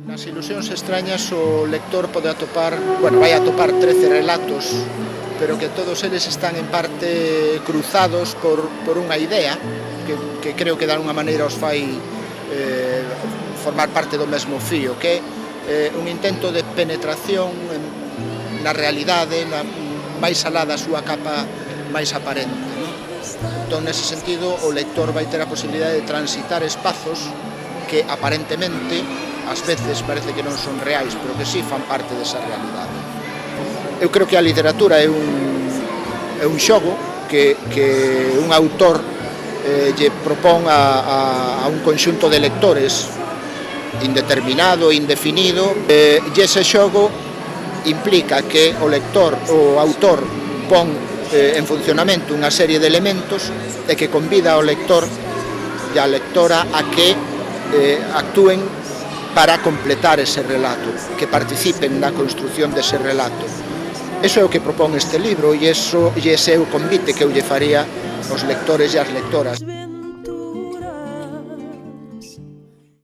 Nas Ilusións extrañas o lector pode atopar, vai atopar 13 relatos, pero que todos eles están en parte cruzados por unha idea que creo que de alguna maneira os fai formar parte do mesmo fío, que é un intento de penetración na realidade, máis alá da súa capa máis aparente. Entón, nese sentido, o lector vai ter a posibilidade de transitar espazos que aparentemente ás veces parece que non son reais, pero que sí fan parte desa realidade. Eu creo que a literatura é un xogo que un autor lle propón a un conxunto de lectores indeterminado, indefinido, e ese xogo implica que o autor pon en funcionamento unha serie de elementos e que convida ao lector e á lectora a que actúen para completar ese relato, que participen na construción dese relato. Eso é o que propón este libro e ese é o convite que eu lle faría aos lectores e ás lectoras.